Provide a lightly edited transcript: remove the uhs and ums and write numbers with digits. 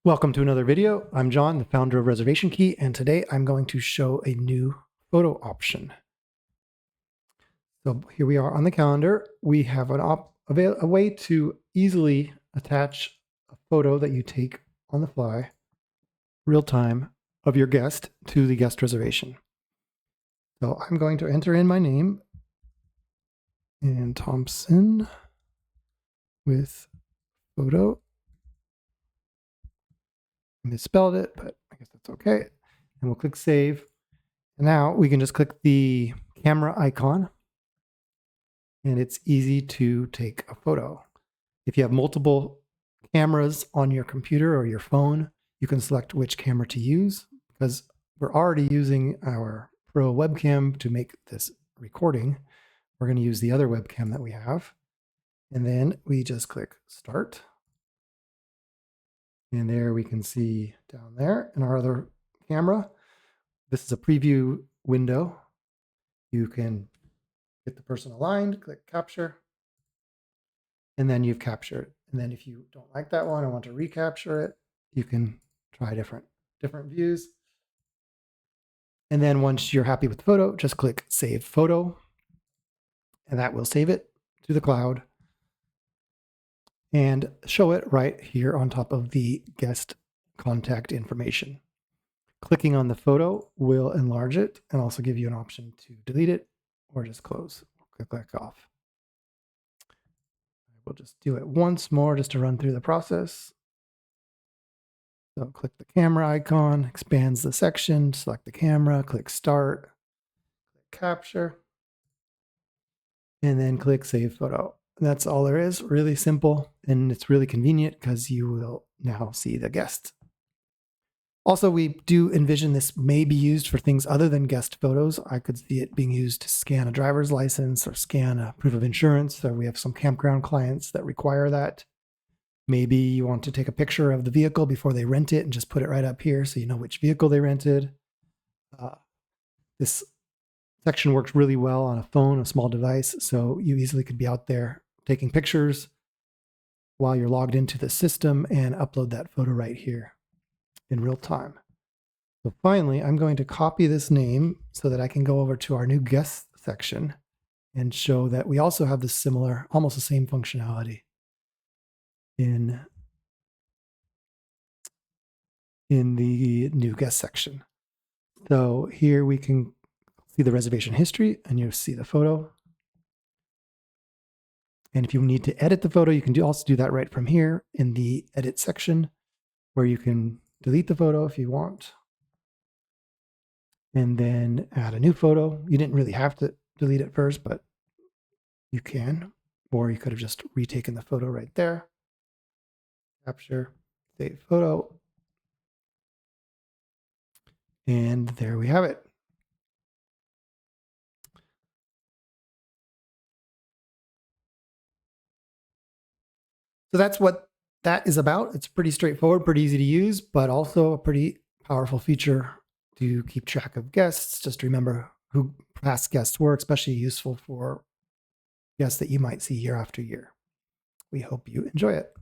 Welcome to another video. I'm John, the founder of Reservation Key, and today I'm going to show a new photo option. So here we are on the calendar. We have a way to easily attach a photo that you take on the fly, real time, of your guest to the guest reservation. So I'm going to enter in my name and Thompson with photo. I misspelled it, but I guess that's okay. And we'll click save. And now we can just click the camera icon and it's easy to take a photo. If you have multiple cameras on your computer or your phone, you can select which camera to use because we're already using our Pro webcam to make this recording. We're going to use the other webcam that we have. And then we just click start. And there we can see down there in our other camera, this is a preview window. You can get the person aligned, click capture, and then you've captured. And then if you don't like that one and want to recapture it, you can try different views. And then once you're happy with the photo, just click save photo, and that will save it to the cloud and show it right here on top of the guest contact information. Clicking on the photo will enlarge it and also give you an option to delete it or just close. Click off. We'll just do it once more just to run through the process. So click the camera icon, expands the section, select the camera, click start, click capture, and then click save photo. And that's all there is, really simple, and it's really convenient because you will now see the guest. Also, we do envision this may be used for things other than guest photos. I could see it being used to scan a driver's license or scan a proof of insurance. So we have some campground clients that require that. Maybe you want to take a picture of the vehicle before they rent it and just put it right up here so you know which vehicle they rented. This section works really well on a phone, a small device, so you easily could be out there taking pictures while you're logged into the system and upload that photo right here in real time. So finally, I'm going to copy this name so that I can go over to our new guest section and show that we also have this similar, almost the same functionality in the new guest section. So here we can see the reservation history and you'll see the photo. And if you need to edit the photo, you can also do that right from here in the edit section where you can delete the photo if you want. And then add a new photo. You didn't really have to delete it first, but you can. Or you could have just retaken the photo right there. Capture, save photo. And there we have it. So that's what that is about. It's pretty straightforward, pretty easy to use, but also a pretty powerful feature to keep track of guests. Just remember who past guests were, especially useful for guests that you might see year after year. We hope you enjoy it.